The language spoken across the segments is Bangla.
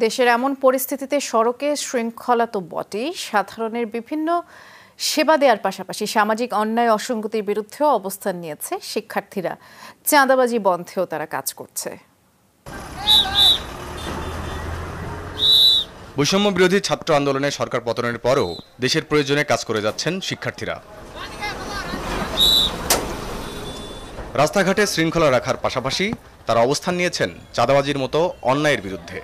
দেশের এমন পরিস্থিতিতে সড়কে শৃঙ্খলা তো বটেই, সাধারণের বিভিন্ন সেবা দেওয়ার পাশাপাশি সামাজিক অন্যায় অসঙ্গতির বিরুদ্ধেও অবস্থান নিয়েছে শিক্ষার্থীরা। চাঁদাবাজি বন্ধেও তারা কাজ করছে। বৈষম্য বিরোধী ছাত্র আন্দোলনে সরকার পতনের পরও দেশের প্রয়োজনে কাজ করে যাচ্ছেন শিক্ষার্থীরা। রাস্তাঘাটে শৃঙ্খলা রাখার পাশাপাশি তারা অবস্থান নিয়েছেন চাঁদাবাজির মতো অন্যায়ের বিরুদ্ধে।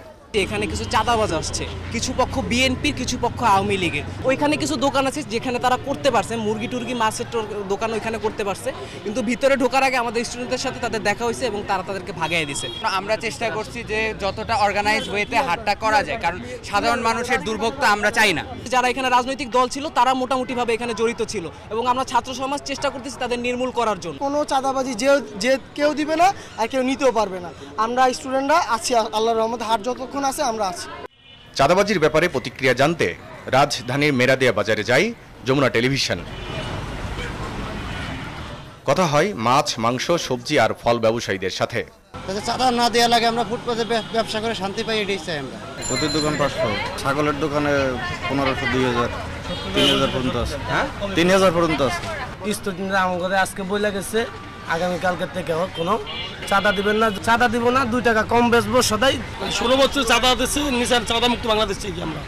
এখানে কিছু চাঁদাবাজ আসছে, কিছু পক্ষ বিএনপির, কিছু পক্ষ আওয়ামী লীগের। ওইখানে কিছু দোকান আছে যেখানে তারা করতে পারছে, মুরগি টুরগি মাছের দোকান ওইখানে করতে পারছে, কিন্তু ভিতরে ঢোকার আগে আমাদের স্টুডেন্টদের সাথে তাদের দেখা হয়েছে এবং তারা তাদেরকে ভাগাই দিছে। আমরা চেষ্টা করছি যে যতটা অর্গানাইজ ওয়েতে হাটটা করা যায়, কারণ সাধারণ মানুষের দুর্ভোগ তো আমরা চাই না। যারা এখানে রাজনৈতিক দল ছিল তারা মোটামুটিভাবে এখানে জড়িত ছিল এবং আমরা ছাত্র সমাজ চেষ্টা করতেছি তাদের নির্মূল করার জন্য। কোনো চাঁদাবাজি যে কেউ দিবে না আর কেউ নিতেও পারবে না। আমরা স্টুডেন্টরা আছি, আল্লাহর রহমতে হাট যতক্ষণ আছে আমরা আছি। চাঁদাবাজির ব্যাপারে প্রতিক্রিয়া জানতে রাজধানীর মেরাদিয়া বাজারে যাই যমুনা টেলিভিশন। কথা হয় মাছ, মাংস, সবজি আর ফল ব্যবসায়ীদের সাথে। চাঁদা না দেওয়া লাগে, আমরা ফুটপাতে ব্যবসা করে শান্তি পাই, এটাই চাই আমরা। প্রতি দোকান 500, ছাগলের দোকানে 1500, 2000, 3000 পর্যন্ত আছে। 3000 পর্যন্ত আছে। স্টুডেন্টরা আমাদের আজকে বলে গেছে আগামীকালকে থেকে কোনো চাঁদা দিবেন না, চাঁদা দিব না, 2 টাকা কম বেচবো সদাই। 16 বছর চাঁদা দিচ্ছে, নিচার চাঁদা মুক্ত বাংলাদেশ চাই আমরা।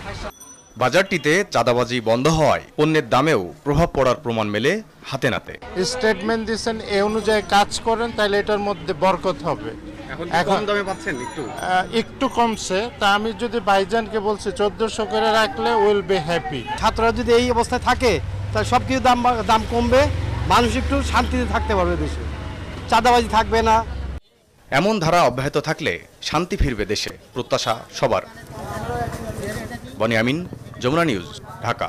বাজারটিতে চাঁদাবাজি বন্ধ হওয়ায় পণ্যের দামেও প্রভাব পড়ার প্রমাণ মেলে হাতে নাতে। স্টেটমেন্ট দিচ্ছেন, এ অনুযায়ী কাজ করেন তাহলে এটার মধ্যে বরকত হবে। এখন কম দামে পাচ্ছেন? একটু কমছে। তা আমি যদি ভাইজানকে বলছি 1400 করে রাখলে উইল বি হ্যাপি। ছাত্ররা যদি এই অবস্থায় থাকে তাহলে সব কিছু দাম কমবে, মানুষ একটু শান্তিতে থাকতে পারবে, দেশে চাঁদাবাজি থাকবে না। এমন ধারা অব্যাহত থাকলে শান্তি ফিরবে দেশে, প্রত্যাশা সবার। বনি আমিন, যমুনা নিউজ, ঢাকা।